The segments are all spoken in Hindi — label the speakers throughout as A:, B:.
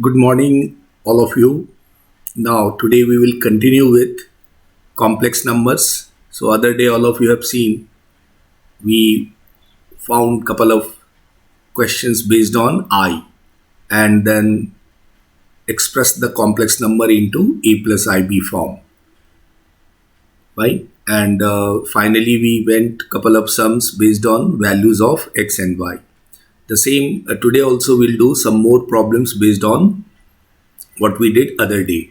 A: Good morning, all of you. Now, today we will continue with complex numbers. So, other day, all of you have seen we found couple of questions based on I and then expressed the complex number into A plus IB form, right? And finally, we went couple of sums based on values of X and Y. The same today also we'll do some more problems based on what we did other day.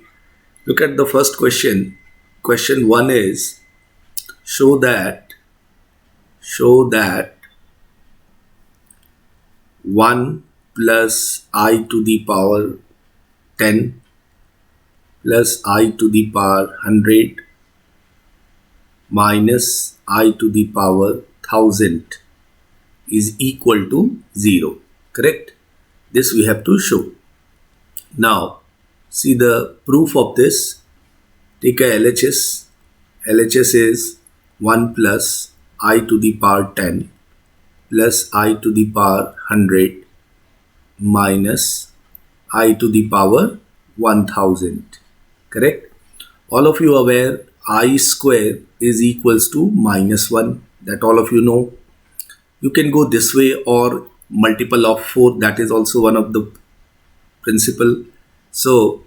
A: Look at the first question. Question 1 is show that 1 plus I to the power 10 plus I to the power 100 minus I to the power 1000 is equal to 0. Correct? This we have to show. Now, see the proof of this. Take a LHS. LHS is 1 plus I to the power 10 plus I to the power 100 minus I to the power 1000. Correct? All of you are aware I square is equals to minus 1. That all of you know. You can go this way or multiple of 4. That is also one of the principle. So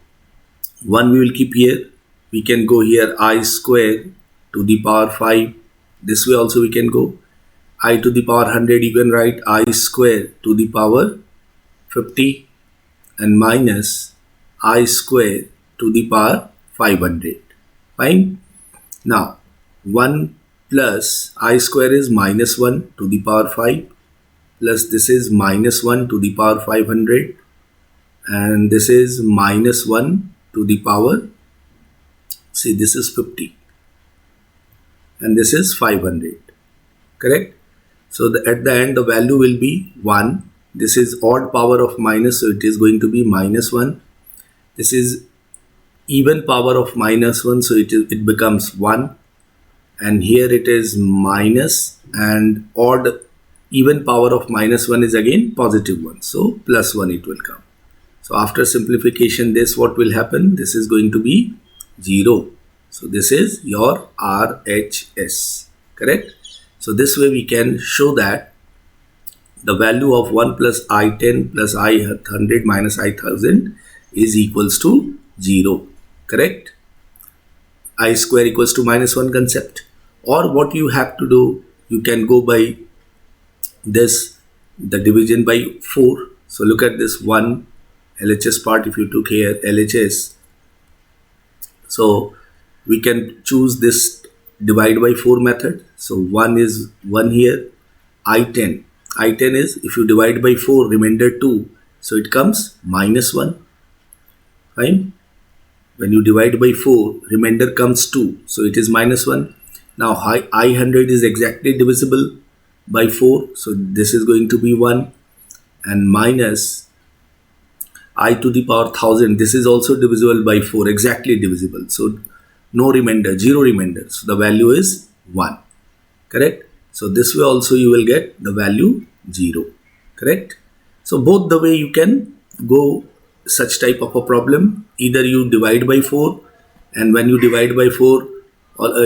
A: 1 we will keep here. We can go here I square to the power 5. This way also we can go. I to the power 100 you can write I square to the power 50 and minus I square to the power 500. Fine. Now 1 plus I square is minus 1 to the power 5 plus this is minus 1 to the power 500 and this is minus 1 to the power, see this is 50 and this is 500. Correct? So at the end the value will be 1. This is odd power of minus, so it is going to be minus 1. This is even power of minus 1, so it becomes 1. And here it is minus, and odd even power of minus 1 is again positive 1. So plus 1 it will come. So after simplification, this what will happen? This is going to be 0. So this is your RHS. Correct? So this way we can show that the value of 1 plus I10 plus I100 minus I1000 is equals to 0. Correct? I square equals to minus 1 concept. Or what you have to do, you can go by this, the division by 4. So look at this 1 LHS part. If you took here LHS, so we can choose this divide by 4 method. So 1 is 1 here. I10 is, if you divide by 4, remainder 2, so it comes minus 1. Fine. When you divide by 4, remainder comes 2, so it is minus 1. Now I100 is exactly divisible by 4, so this is going to be 1, and minus I to the power 1000, this is also divisible by 4, exactly divisible, so no remainder, 0 remainder, so the value is 1. Correct? So this way also you will get the value 0. Correct? So both the way you can go such type of a problem. Either you divide by 4, and when you divide by 4,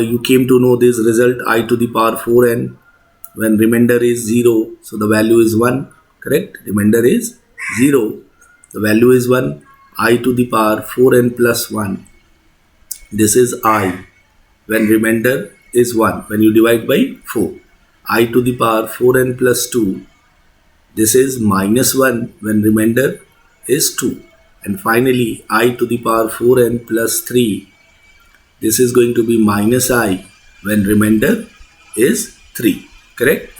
A: you came to know this result I to the power 4n, when remainder is 0, so the value is 1. Correct? Remainder is 0, the value is 1. I to the power 4n plus 1, this is I, when remainder is 1, when you divide by 4. I to the power 4n plus 2, this is minus 1 when remainder is 2. And finally I to the power 4n plus 3, this is going to be minus I when remainder is 3. Correct?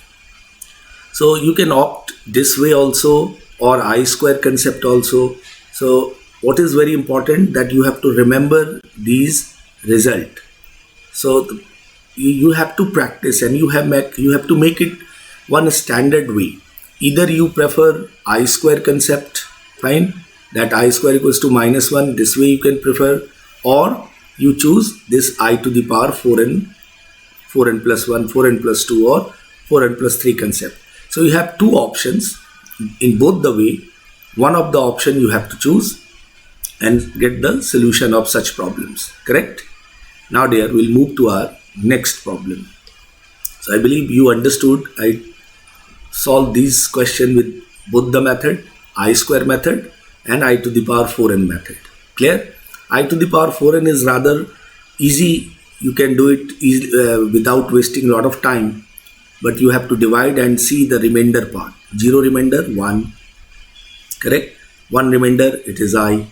A: So you can opt this way also, or I square concept also. So what is very important, that you have to remember these result. So you have to practice, and you have to make it one standard way. Either you prefer I square concept, fine, that I square equals to minus 1, this way you can prefer, or you choose this I to the power 4n plus 1, 4n plus 2, or 4n plus 3 concept. So you have two options in both the way. One of the option you have to choose, and get the solution of such problems. Correct? Now dear, we'll move to our next problem. So I believe you understood. I solved these question with both the method, I square method and I to the power 4n method. Clear? I to the power 4n is rather easy. You can do it without wasting a lot of time, but you have to divide and see the remainder part. 0 remainder 1. Correct? 1 remainder, it is I.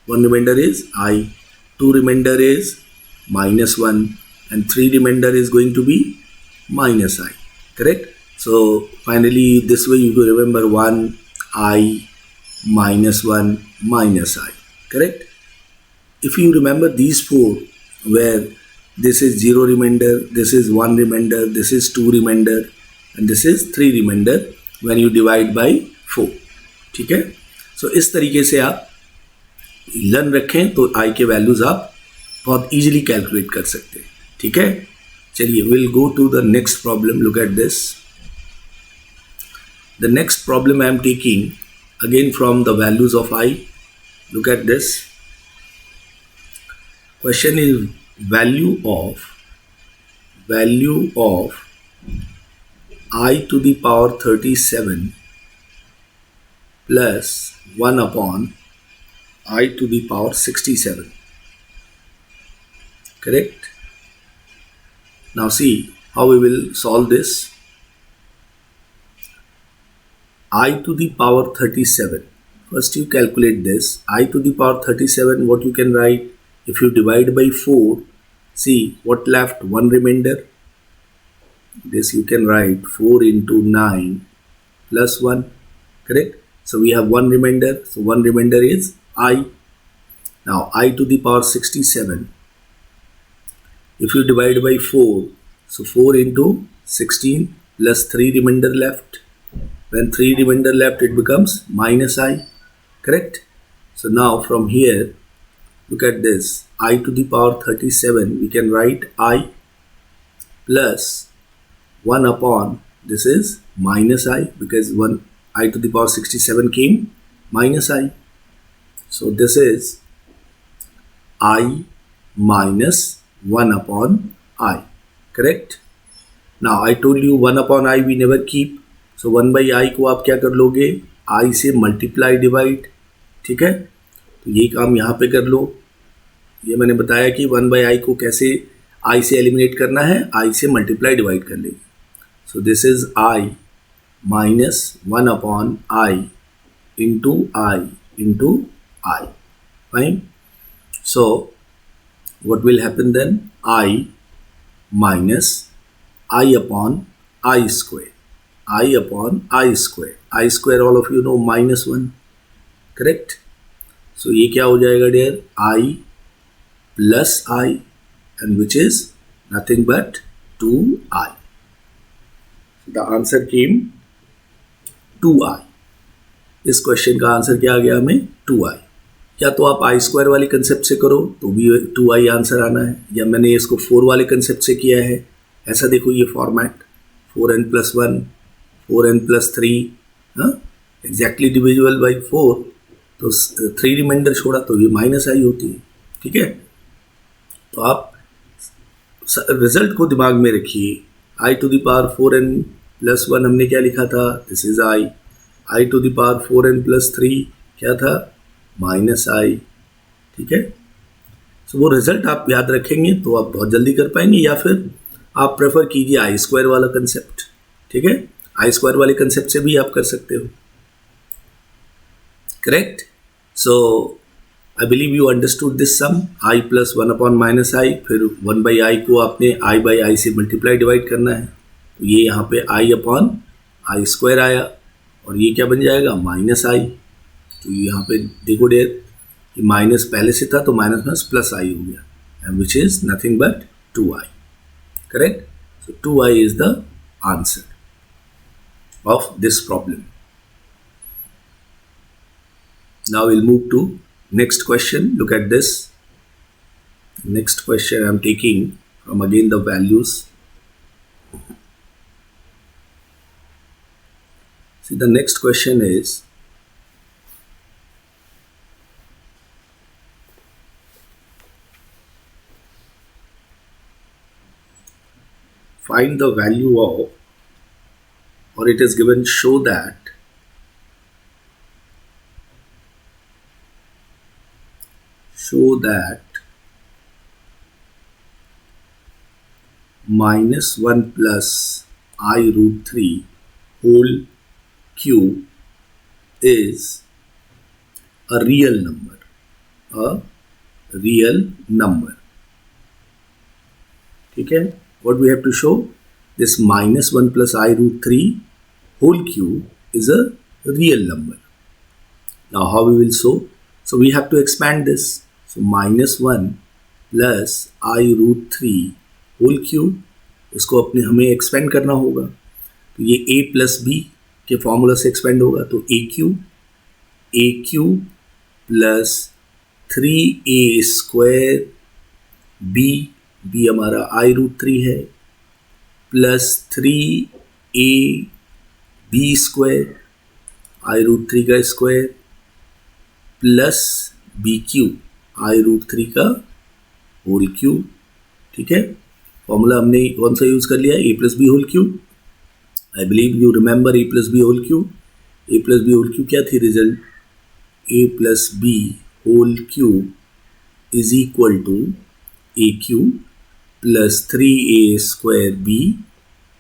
A: 1 remainder is I. 2 remainder is minus 1 and 3 remainder is going to be minus I. Correct? So finally this way you will remember 1 I minus 1 minus I. Correct? If you remember these four, where this is 0 remainder, this is 1 remainder, this is 2 remainder and this is 3 remainder when you divide by 4. ठीक है? So इस तरीके से आप लर्न रखें तो I के वैल्यूज आप बहुत इजीली कैलकुलेट कर सकते हैं. ठीक है? चलिए, we'll go to the next problem. Look at this. The next problem I am taking again from the values of I. Look at this. Question is value of I to the power 37 plus 1 upon I to the power 67. Correct? Now see how we will solve this. I to the power 37. First you calculate this. I to the power 37, what you can write? If you divide by 4, see what left? 1 remainder. This you can write 4 into 9 plus 1. Correct? So we have 1 remainder. So 1 remainder is I. Now I to the power 67. If you divide by 4, so 4 into 16 plus 3 remainder left. When 3 remainder left, it becomes minus I. Correct? So now from here, look at this. I to the power 37, we can write I plus 1 upon, this is minus I, because 1 I to the power 67 came minus I. So this is I minus 1 upon I. Correct? Now I told you 1 upon I we never keep. So 1 by I को आप क्या कर लोगे? I से मल्टीप्लाई डिवाइड. ठीक है? तो यही काम यहाँ पे कर लो. ये मैंने बताया कि 1 by I को कैसे I से एलिमिनेट करना है. I से मल्टीप्लाई डिवाइड कर लेंगे. So this is I minus 1 upon I into I. Fine? So what will happen then? I minus I upon I square. I upon I square. I square all of you know minus 1. Correct? So ये क्या हो जाएगा dear? I plus I, and which is nothing but 2I. The answer came 2I. इस क्वेश्चन का आंसर क्या आ गया हमें? 2I. या तो आप I स्क्वायर वाले कंसेप्ट से करो तो भी 2I आंसर आना है, या मैंने इसको 4 वाले कंसेप्ट से किया है. ऐसा देखो ये format 4n plus 1, 4n plus 3, exactly divisible by 4, तो 3 रिमाइंडर छोड़ा तो ये माइनस आई होती है. ठीक है? तो आप रिजल्ट को दिमाग में रखिए. I to the power 4n plus 1 हमने क्या लिखा था? This is I to the power 4n plus 3 क्या था? Minus I. ठीक है? सो वो रिजल्ट आप याद रखेंगे तो आप बहुत जल्दी कर पाएंगे, या फिर आप प्रेफर कीजिए I स्क्वायर वाला कंसेप्ट. ठीक है? I स्क्वायर वाले कंसेप्ट से भी आप कर सकते हो. Correct? So I believe you understood this sum. I plus 1 upon minus I, फिर 1 बाई I को आपने I बाई I से मल्टीप्लाई डिवाइड करना है. तो ये यहाँ पे I अपॉन I स्क्वायर आया, और ये क्या बन जाएगा? Minus I. तो यहाँ पे देखो डेयर, ये माइनस पहले से था तो माइनस माइनस प्लस I हो गया, and which is nothing but 2I. Correct? So 2I is the answer of this problem. Now we'll move to next question. Look at this. Next question I'm taking from again the values. See, the next question is find the value of, or it is given show that minus 1 plus I root 3 whole cube is a real number. ठीक है, what we have to show, this minus 1 plus I root 3 whole cube is a real number. Now how we will show? So we have to expand this. So minus 1 plus I root 3 whole cube, इसको अपने हमें एक्सपेंड करना होगा. तो ये a प्लस बी के फॉर्मूला से एक्सपेंड होगा. तो a cube plus 3a square b हमारा I रूट 3 है, plus 3a b square I root 3 का square plus b cube I root 3 का होल क्यूब. ठीक है, फॉर्मूला हमने कौन सा यूज कर लिया, a plus B whole cube. I believe you remember a plus B whole cube. a plus B whole cube क्या थी result, a plus B whole cube is equal to a cube plus 3a square b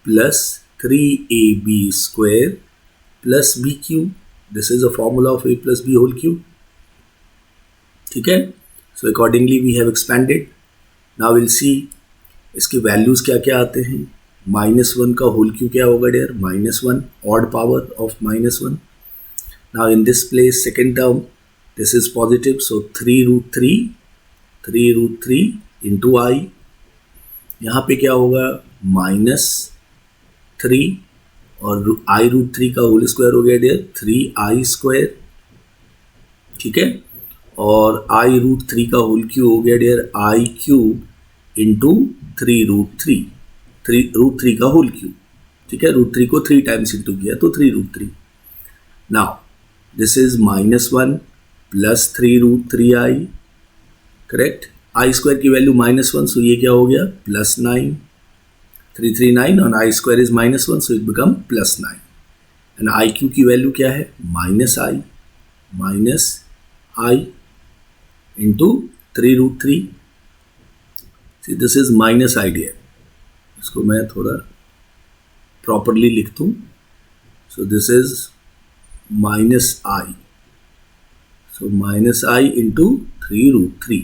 A: plus 3ab square plus b cube. This is a formula of a plus B whole cube. ठीक है, so accordingly we have expanded. Now will see इसके वैल्यूज क्या क्या आते हैं. माइनस 1 का होल क्यूब क्या होगा dear, minus 1 odd power of minus 1. Now in this place second term this is positive, so 3 root 3 into I. यहाँ पे क्या होगा माइनस 3 और आई रूट 3 का होल स्क्वायर हो गया डियर 3i स्क्वायर. ठीक है, और आई रूट 3 का होल क्यूब हो गया dear I cube into 3 root 3 का होल क्यूब. ठीक है, रूट 3 को 3 टाइम्स इंटू किया तो 3 root 3. Now this is minus 1 plus 3 root 3i. Correct, I square की वैल्यू माइनस 1, सो ये क्या हो गया प्लस 9. 339 और I square is minus 1, so it become plus 9. And I cube की वैल्यू क्या है minus I into 3 root 3. This is minus I dear. इसको मैं थोड़ा प्रॉपरली लिख दूं. So this is minus I, so minus I into 3 root 3.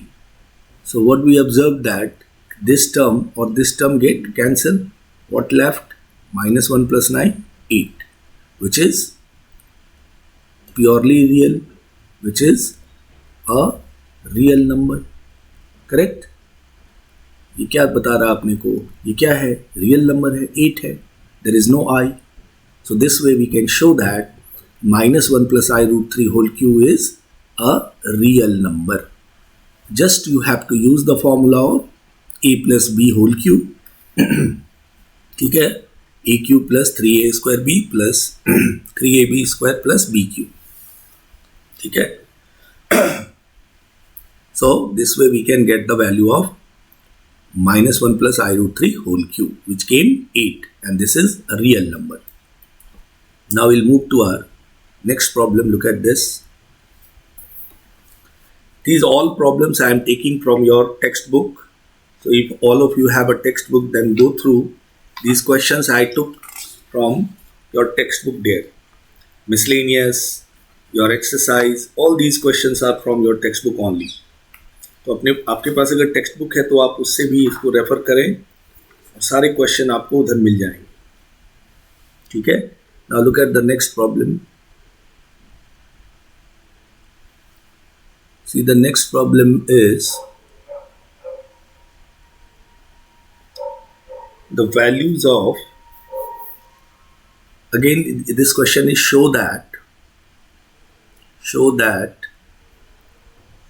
A: So what we observe that this term or this term get cancelled. What left? Minus 1 plus 9, 8, which is purely real, which is a real number. Correct? ये क्या बता रहा आपने को, ये क्या है, रियल नंबर है, 8 है. There is no I. So this way we can show that minus 1 plus I root 3 whole cube is a real number. Just you have to use the formula of a plus B whole cube. ठीक है, a cube plus 3a square b plus 3ab square plus b cube. ठीक है, so this way we can get the value of minus 1 plus I root 3 whole cube which came 8, and this is a real number. Now we'll move to our next problem. Look at this. These all problems I am taking from your textbook. So if all of you have a textbook, then go through these questions I took from your textbook there. Miscellaneous, your exercise, all these questions are from your textbook only. तो आपके पास अगर टेक्स्ट बुक है तो आप उससे भी इसको रेफर करें और सारे क्वेश्चन आपको उधर मिल जाएंगे. ठीक है, now look at the next problem. See the next problem is the values of, again this question is show that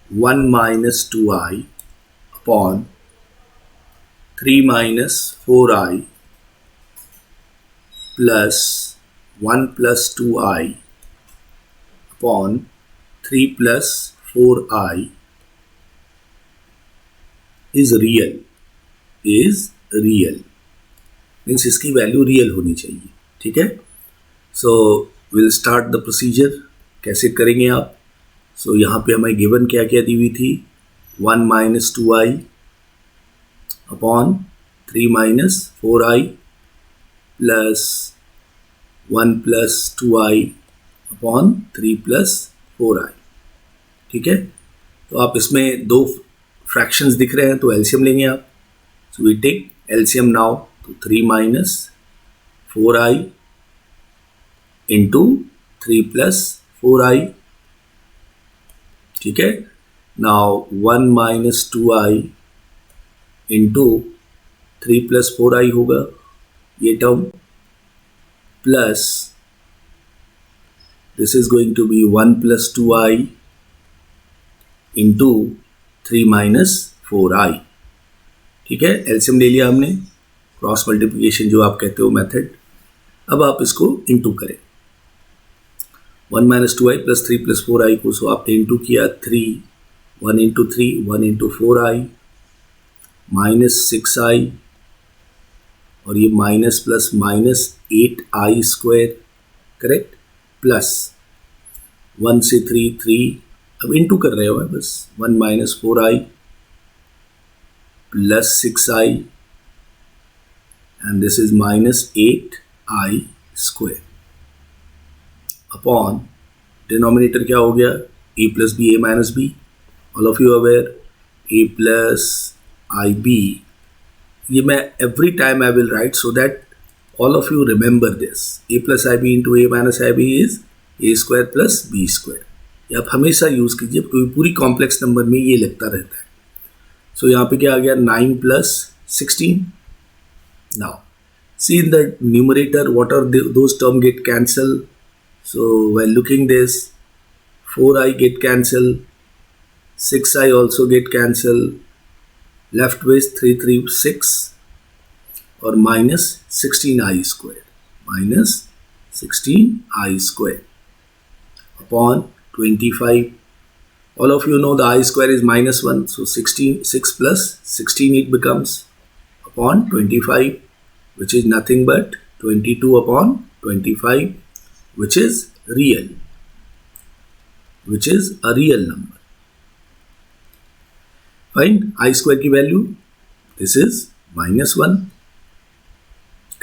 A: 1 minus 2i upon 3 minus 4i plus 1 plus 2i upon 3 plus 4i is real. Means इसकी वैल्यू रियल होनी चाहिए. ठीक है. So will start the procedure. कैसे करेंगे आप? सो यहाँ पे हमें गिवन क्या क्या दी हुई थी? 1 minus 2i upon 3 minus 4i plus 1 plus 2i upon 3 plus 4i. ठीक है. तो आप इसमें दो फ्रैक्शंस दिख रहे हैं तो एलसीएम लेंगे आप. So we take LCM now. तो 3 minus 4i into 3 plus 4i. ठीक है. Now 1 minus 2i into 3 plus 4i होगा ये term, plus this is going to be 1 plus 2i into 3 minus 4i. ठीक है. एलसीएम ले लिया हमने, क्रॉस मल्टीप्लिकेशन जो आप कहते हो मेथड. अब आप इसको इंटू करें. 1 minus 2i plus 3 plus 4i को सो आपने इंटू किया 3, 1 into 3, 1 into 4i minus 6i और ये minus plus minus 8i square. Correct. Plus 1 से 3, 3. अब इंटू कर रहे हो बस. 1 minus 4i plus 6i and this is minus 8i square upon denominator क्या हो गया? a plus B, A minus B. All of you aware a plus I B. ये मैं every time I will write so that all of you remember this. a plus I B into A minus I B is A square plus B square. ये आप हमेशा यूज़ कीजिए क्योंकि पूरी कॉम्प्लेक्स नंबर में ये लगता रहता है. सो यहाँ पे क्या आ गया? 9 plus 16. Now see in the numerator what are those term get cancel. So while looking this 4i get cancel, 6i also get cancel, left with 3, 3, 6 और minus 16i square, minus 16i square upon 25. All of you know the I square is minus 1, so 16, 6 plus 16 it becomes upon 25, which is nothing but 22 upon 25, which is real, which is a real number. Find I square की value. This is minus 1.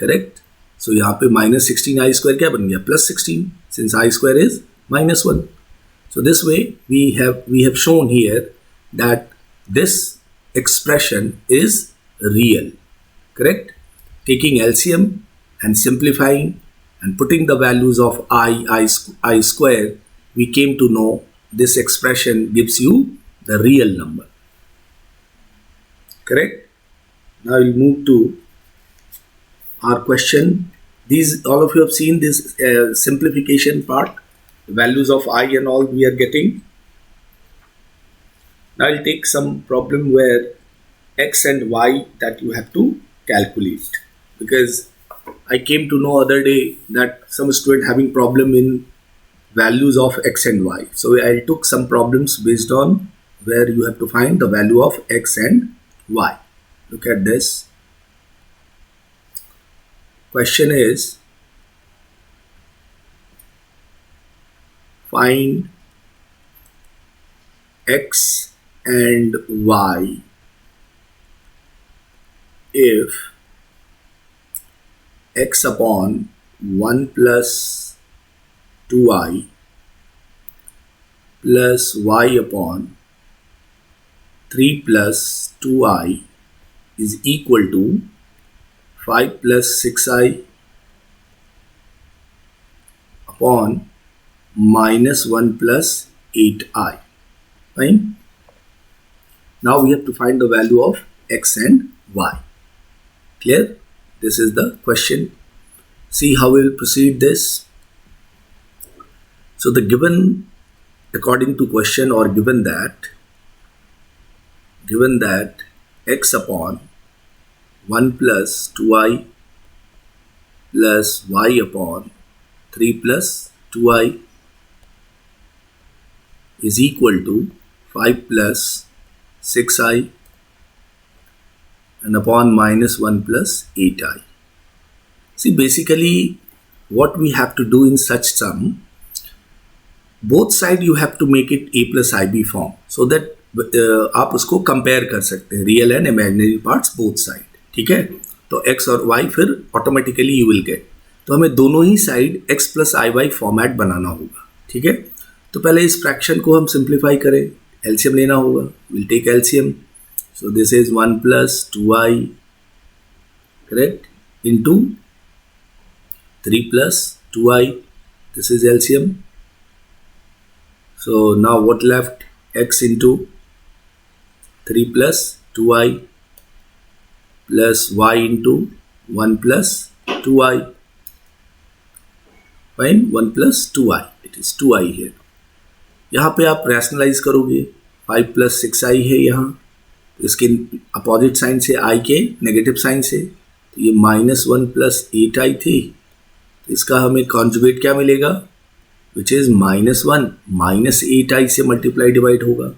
A: Correct. So यहाँ पे minus 16 I square क्या बन गया? Plus 16, since I square is minus 1. So this way we have shown here that this expression is real. Correct. Taking LCM and simplifying and putting the values of I square, we came to know this expression gives you the real number. Correct. Now we'll move to our question. These all of you have seen this simplification part, the values of I and all we are getting. Now I'll take some problem where X and Y that you have to calculate, because I came to know other day that some student having problem in values of X and Y. So I took some problems based on where you have to find the value of X and Y. Look at this. Question is, find X and Y if X upon 1 plus 2i plus Y upon 3 plus 2i is equal to 5 plus 6i upon minus 1 plus 8i. Fine. Now we have to find the value of X and Y. Clear? This is the question. See how we will proceed this. So the given, according to question, or given that X upon 1 plus 2i plus Y upon 3 plus 2i is equal to 5 plus 6i and upon minus 1 plus 8i. See, basically what we have to do in such sum, both side you have to make it a plus ib form, so that आप उसको कंपेयर कर सकते हैं, real and imaginary parts both side. ठीक है, तो x और y फिर ऑटोमेटिकली यू विल गेट. तो हमें दोनों ही side x plus I Y format बनाना होगा. ठीक है, तो पहले इस फ्रैक्शन को हम सिंप्लीफाई करें, एलसीएम लेना होगा. Will take LCM. So this is 1 plus 2i, correct, into 3 plus 2i. This is LCM. So now what left? X into 3 plus 2i plus y into 1 plus 2i. Fine, 1 plus 2i. It is 2i here. यहाँ पे आप रैशनलाइज करोगे, 5 प्लस 6i है यहाँ, तो इसके अपोजिट साइन से i के नेगेटिव साइन से, तो ये -1 प्लस 8i थी, तो इसका हमें कॉन्जुगेट क्या मिलेगा, विच इज -1 -8i से मल्टीप्लाई डिवाइड होगा.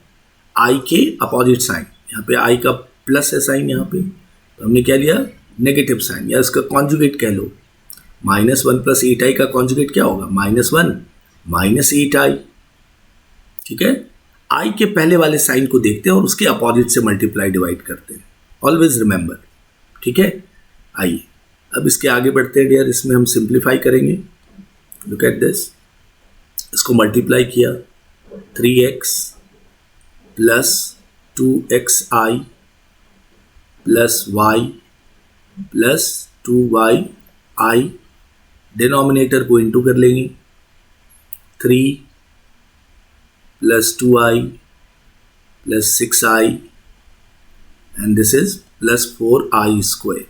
A: i के अपोजिट साइन, यहाँ पे i का प्लस है साइन यहाँ पे, तो हमने क्या लिया, नेगेटिव साइन, या इसका कॉन्जुगेट कह लो. -1 प्लस 8i का कॉन्जुगेट क्या होगा, -1 -8i. ठीक है, i के पहले वाले साइन को देखते हैं और उसके अपोजिट से मल्टीप्लाई डिवाइड करते हैं. Always remember. ठीक है, आइए अब इसके आगे बढ़ते हैं डियर. इसमें हम सिंप्लीफाई करेंगे. Look at this. इसको मल्टीप्लाई किया, 3x plus 2xi plus y plus 2yi. Denominator को इंटू कर लेंगे, 3 plus 2i plus 6i and this is plus 4i square.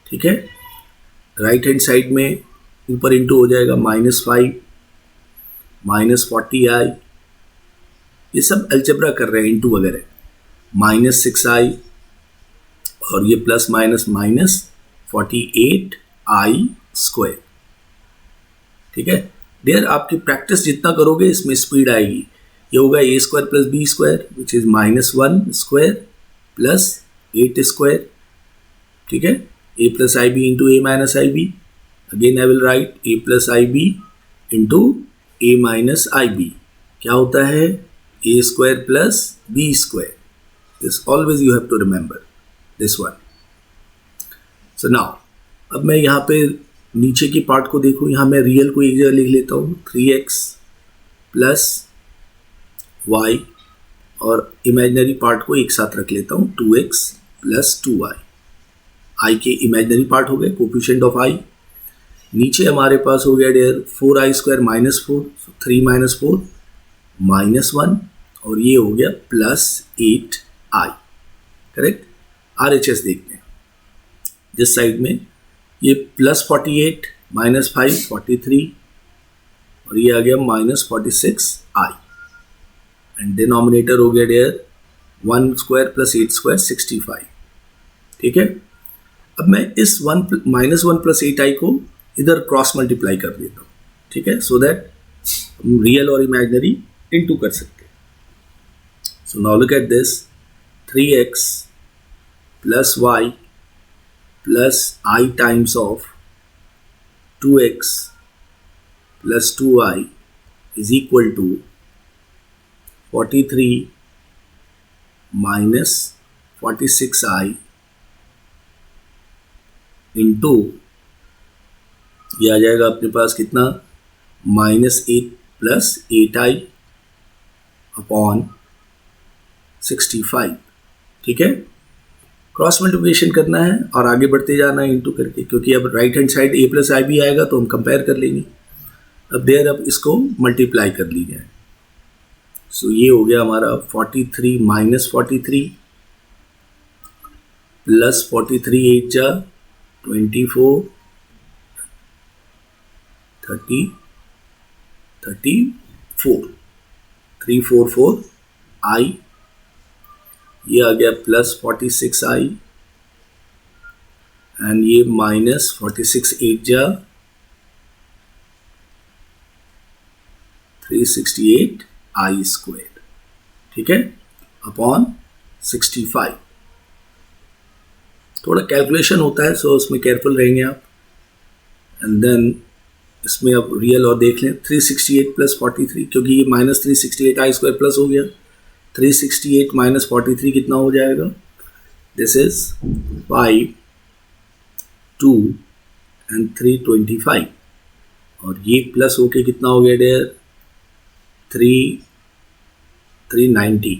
A: ठीक है, राइट हैंड साइड में ऊपर इंटू हो जाएगा, -5 -40i. ये सब अलजेब्रा कर रहे हैं, इंटू वगैरह. -6i और ये प्लस माइनस -48i स्क्वायर. ठीक है डियर, आपकी प्रैक्टिस जितना करोगे इसमें स्पीड आएगी. ये होगा a square plus b square which is -1 square plus 8 square. ठीक है, a plus I B into a minus I b. Again I will write a plus I B into a minus I b. क्या होता है, a square plus b square. This always you have to remember this one. So now अब मैं यहाँ पे नीचे की पार्ट को देखूँ, यहाँ मैं रियल को एक जगह लिख लेता हूँ, 3x प्लस y, और इमेजिनरी पार्ट को एक साथ रख लेता हूँ, 2x प्लस 2y. i के इमेजिनरी पार्ट हो गए, कोफिशिएंट ऑफ i. नीचे हमारे पास हो गया dear 4i square minus 4, 3 minus 4 -1, और ये हो गया प्लस 8i. करेक्ट. RHS देखते हैं जिस साइड में, ये प्लस 48 माइनस 5 43, और ये आ गया -46i. एंड डिनोमिनेटर हो गया डियर 1 स्क्वायर प्लस 8 स्क्वायर 65. ठीक है, अब मैं इस -1 प्लस 8i को इधर क्रॉस मल्टीप्लाई कर देता हूँ. ठीक है, सो दैट हम रियल और इमेजिनरी इनटू कर सकते हैं. So now look at this, 3x plus y plus i times of 2x plus 2y is equal to 43 minus 46i into, ये आ जाएगा अपने पास कितना, -8 प्लस 8i अपॉन 65. ठीक है, क्रॉस मल्टीप्लिकेशन करना है और आगे बढ़ते जाना है इंटू करके, क्योंकि अब right hand side a plus I b आएगा तो हम कंपेयर कर लेंगे. अब देयर, अब इसको मल्टीप्लाई कर लीजिए. सो ये हो गया हमारा 43 माइनस 43 प्लस 43 8 जा 24 30 34 344 i. ये आ गया प्लस 46i एंड ये माइनस 46 8 जा 368 i स्क्वायर. ठीक है, अपॉन 65. थोड़ा कैलकुलेशन होता है, सो उसमें केयरफुल रहेंगे आप. एंड देन इसमें अब रियल और देख लें 368 प्लस 43, क्योंकि ये माइनस 368 आई स्क्वायर प्लस हो गया, 368 माइनस 43 कितना हो जाएगा, दिस इज 5, 2 एंड 325, और ये प्लस होके कितना हो गया डियर 390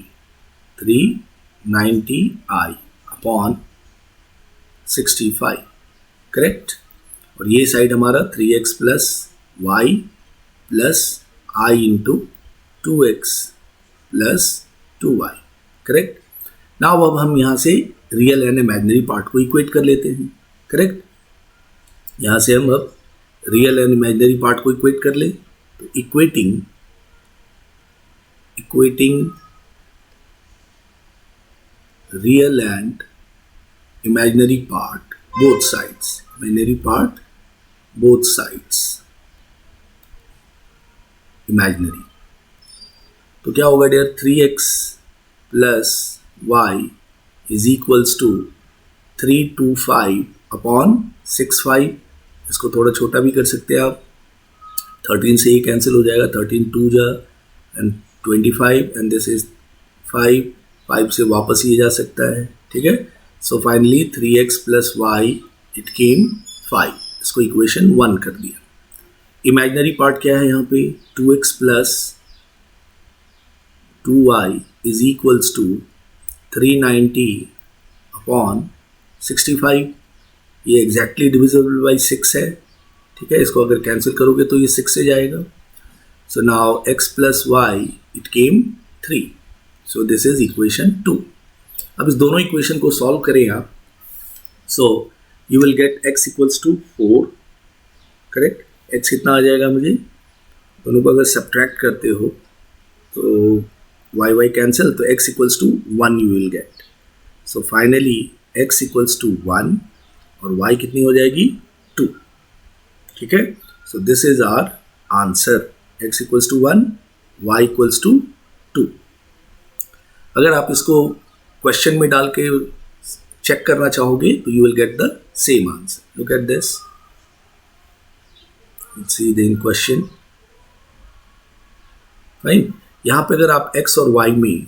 A: आई अपॉन 65, करेक्ट। और ये साइड हमारा 3x plus Y plus I into 2x plus 2y, correct. Now अब हम यहाँ से रियल एंड इमेजिनरी पार्ट को इक्वेट कर लेते हैं, करेक्ट। यहाँ से हम अब रियल एंड इमेजिनरी पार्ट को इक्वेट कर ले, तो equating real and imaginary part both sides, imaginary part both sides, imaginary, तो क्या होगा dear 3x plus y is equals to 325 upon 65, इसको थोड़ा छोटा भी कर सकते हैं आप, 13 से ये कैंसिल हो जाएगा, 13 2 जा एंड 25 एंड दिस इज 5 से वापस ये जा सकता है, ठीक है। So finally 3x plus y it केम 5, इसको इक्वेशन 1 कर दिया। इमेजिनरी पार्ट क्या है यहाँ पे 2x plus 2y is equals to 390 upon 65, ये एग्जैक्टली डिविजिबल बाई 6 है, ठीक है। इसको अगर कैंसिल करोगे तो ये 6 से जाएगा। So now x plus y it came 3, so this is equation 2। अब इस दोनों इक्वेशन को सॉल्व करें आप, so you will get x equals to 4, correct. x कितना आ जाएगा मुझे, दोनों को अगर सब्ट्रैक्ट करते हो तो y कैंसिल, तो x equals to 1 you will get. So finally x equals to 1 और y कितनी हो जाएगी 2, ठीक है। So this is our answer, x equals to 1, y equals to 2। अगर आप इसको क्वेश्चन में डाल के चेक करना चाहोगे तो you will get the same answer. Look at this, see the in question, fine. यहाँ पे अगर आप x और y में,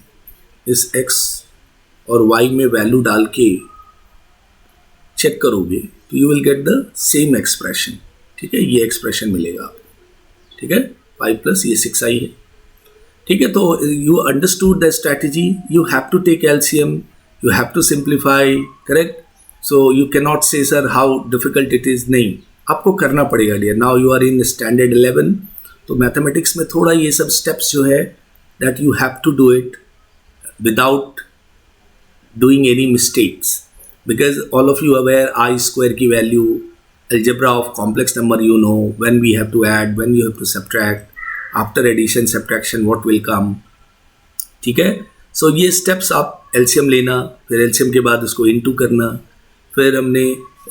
A: इस x और y में वैल्यू डाल के चेक करोगे तो you will get the same expression, ठीक है। ये एक्सप्रेशन मिलेगा आपको, ठीक है। 5 प्लस ये 6 आई है, ठीक है। तो you understood the strategy, you have to take LCM, you have to simplify, correct. So you can not say sir how difficult it is, नहीं, आपको करना पड़ेगा dear. Now you are in standard 11, तो मैथमेटिक्स में थोड़ा ये सब स्टेप्स जो है that you have to do it without doing any mistakes, because all of you aware i square की value, algebra of complex number, you know when we have to add, when you have to subtract, after addition subtraction what will come, ठीक है। सो ये स्टेप्स आप एलसीएम लेना, फिर एलसीएम के बाद उसको इनटू करना, फिर हमने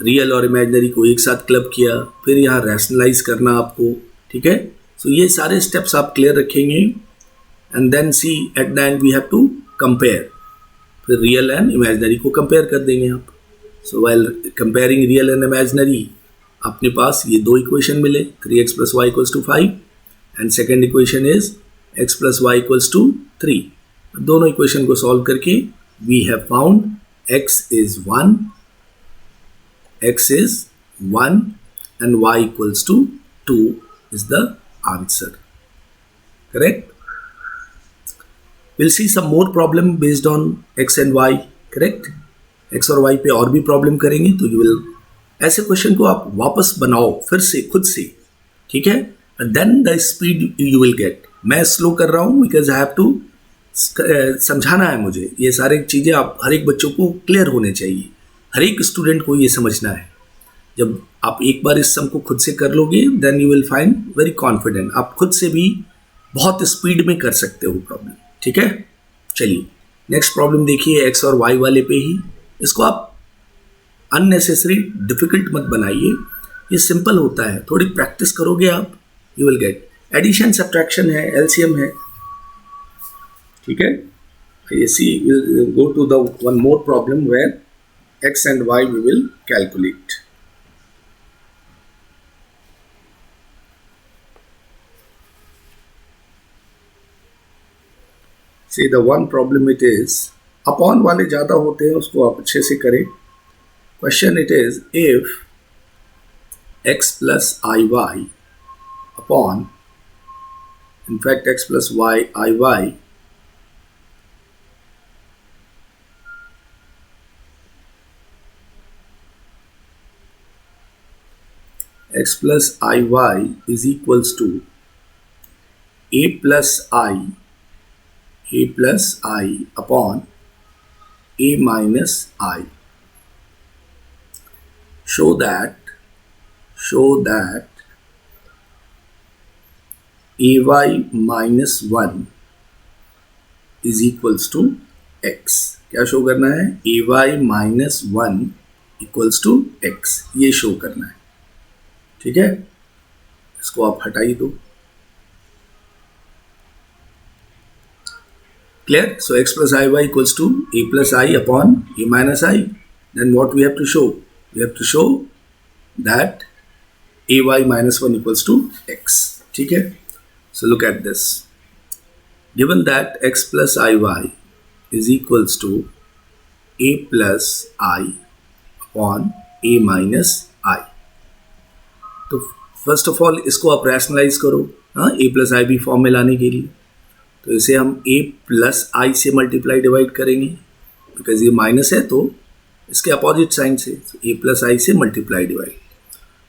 A: रियल और इमेजिनरी को एक साथ क्लब किया, फिर यहाँ रैशनलाइज करना आपको, ठीक है। सो ये सारे स्टेप्स आप क्लियर रखेंगे and then see at the end we have to compare, फिर रियल एंड इमेजिनरी को कंपेयर कर देंगे आप। So while comparing real and imaginary अपने पास ये दो इक्वेशन मिले, 3x plus y equals to 5 and second equation is x plus y equals to 3। दोनों इक्वेशन को सॉल्व करके we have found x is 1 and y equals to 2 is the answer, correct. Will see some more problem based on x and y, correct. x और y पे और भी प्रॉब्लम करेंगे, तो यू विल ऐसे क्वेश्चन को आप वापस बनाओ फिर से खुद से, ठीक है। Then the speed you will get. मैं स्लो कर रहा हूँ बिकॉज आई हैव टू समझाना है मुझे, ये सारी चीज़ें आप हर एक बच्चों को क्लियर होने चाहिए, हर एक स्टूडेंट को ये समझना है। जब आप एक बार इस सम को खुद से कर लोगे then you will find very confident, आप खुद से भी बहुत स्पीड में कर सकते हो प्रॉब्लम, ठीक है। चलिए नेक्स्ट प्रॉब्लम देखिए, एक्स और वाई वाले पे ही। इसको आप अननेसेसरी डिफिकल्ट मत बनाइए, ये सिंपल होता है, थोड़ी प्रैक्टिस करोगे आप you will get. Addition subtraction है, एलसीएम है, ठीक है। ये see will go to the one more problem where X and Y we will calculate. See the one problem it is, upon वाले ज़्यादा होते हैं, उसको आप अच्छे से करें. Question it is, if x plus iy upon, in fact x plus y iy x plus iy is equals to a plus I upon a minus I. Show that ay minus 1 is equals to x. क्या शो करना है? ay minus 1 equals to x. ये शो करना है. ठीक है, इसको आप हटा ही दो. Clear? So x plus iy equals to a plus I upon a minus I. Then what we have to show? We have to show that ay minus 1 equals to x. ठीक है? So look at this. Given that x plus iy is equals to a plus I upon a minus I. तो फर्स्ट ऑफ ऑल इसको आप रैशनलाइज करो, हाँ, ए प्लस आई बी फॉर्म में लाने के लिए. तो इसे हम ए प्लस आई से मल्टीप्लाई डिवाइड करेंगे, बिकॉज ये माइनस है तो इसके अपोजिट साइन से ए प्लस आई से मल्टीप्लाई डिवाइड.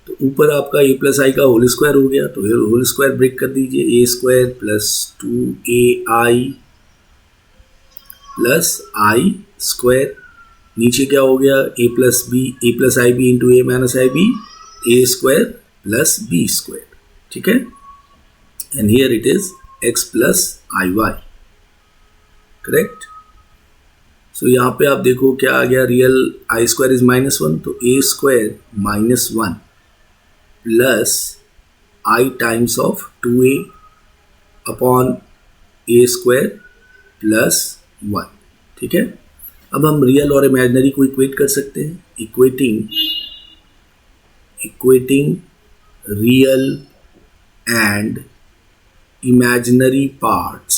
A: तो ऊपर आपका ए प्लस आई का होल स्क्वायर हो गया, तो होल स्क्वायर ब्रेक कर दीजिए. A square plus 2ai plus I square. नीचे क्या हो गया? A plus I B into A minus I B, A square plus B square. ठीक है, and here it is x plus I Y. Correct. So यहाँ पे आप देखो क्या आ गया? Real I square is minus 1, तो A square minus 1 plus I times of 2a upon A square plus 1. ठीक है, अब हम रियल और इमेजिनरी को इक्वेट कर सकते हैं. Equating real and imaginary parts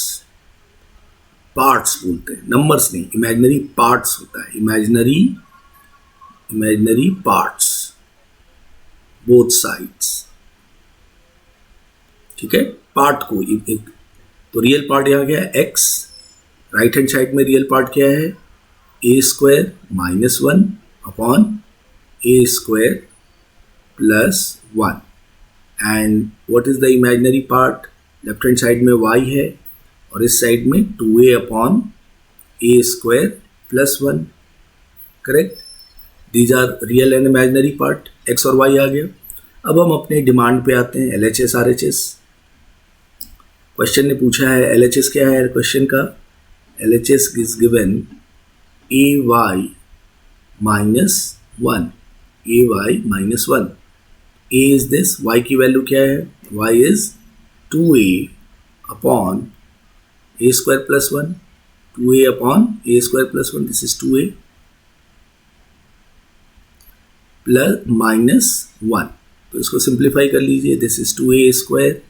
A: बोलते हैं, नंबर्स नहीं. इमेजिनरी पार्ट्स होता है. Imaginary parts both sides. ठीक है, पार्ट को तो रियल पार्ट यहाँ क्या है? x. राइट हैंड साइड में रियल पार्ट क्या है? A square minus 1 upon A square plus 1. And what is the imaginary part? Left hand side में y है और इस साइड में 2a upon A square plus 1. Correct. These are real and imaginary part. x और y आ गया. अब हम अपने डिमांड पे आते हैं, LHS RHS. क्वेश्चन ने पूछा है LHS क्या है क्वेश्चन का? LHS is given ay minus 1. ay minus 1. a is this, y की वैल्यू क्या है? y is 2a upon a square plus 1. 2a upon a square plus 1, this is 2a plus minus 1. तो इसको सिंप्लीफाई कर लीजिए. This is 2a square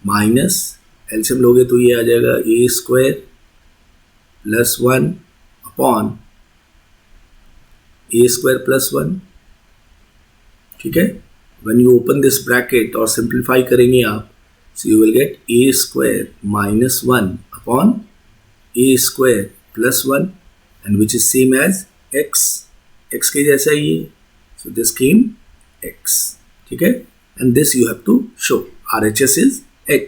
A: minus LCM लोगे तो ये आ जाएगा a square plus 1 upon a square plus 1. ठीक है, when you open this bracket और सिंप्लीफाई करेंगे आप, so you will get a square minus 1 upon a square plus 1, and which is same as x. x के जैसा ही है, so this came x. ठीक है, and this you have to show. RHS is x.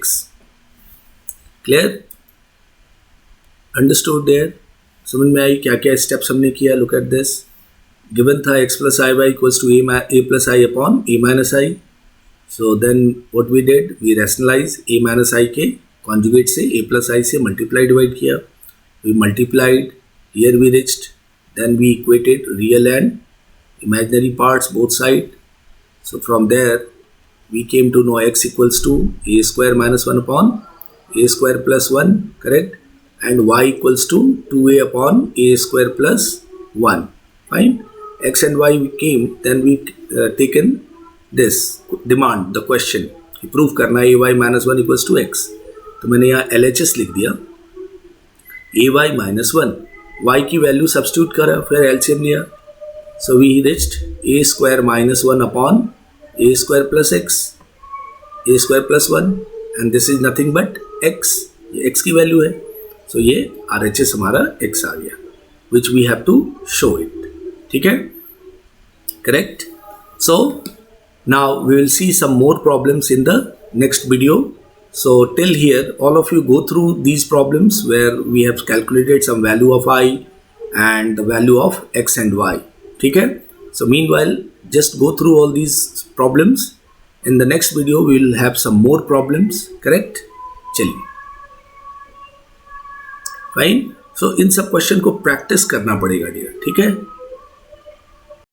A: Clear? Understood there? समझ में आई क्या क्या स्टेप्स हमने किया? Look at this. Given था x plus i y equals to a plus I upon a minus I. So then what we did, we rationalize a minus I के conjugate से a plus I से multiply divide किया. We multiplied, here we reached, then we equated real and imaginary parts both side. So from there we came to know x equals to a square minus 1 upon a square plus 1, correct? And y equals to 2a upon a square plus 1. Fine. X and y came, then we taken this demand, the question, proof करना है ay minus 1 equals to x. तो मैंने यहाँ LHS लिख दिया. ay minus 1, y की वैल्यू सब्स्टिट्यूट करा, फिर एलसीएम लिया, so we reached a square minus 1 upon a square plus x, a square plus 1, and this is nothing but x, ये x की वैल्यू है, so ये RHS हमारा x आ गया, which we have to show it. ठीक है, correct? So now we will see some more problems in the next video. So till here, all of you go through these problems where we have calculated some value of I and the value of x and y. ठीक है? So meanwhile, just go through all these problems. In the next video, we will have some more problems. Correct? चलिए. Fine. So इन सब क्वेश्चन को प्रैक्टिस करना पड़ेगा डियर. ठीक है?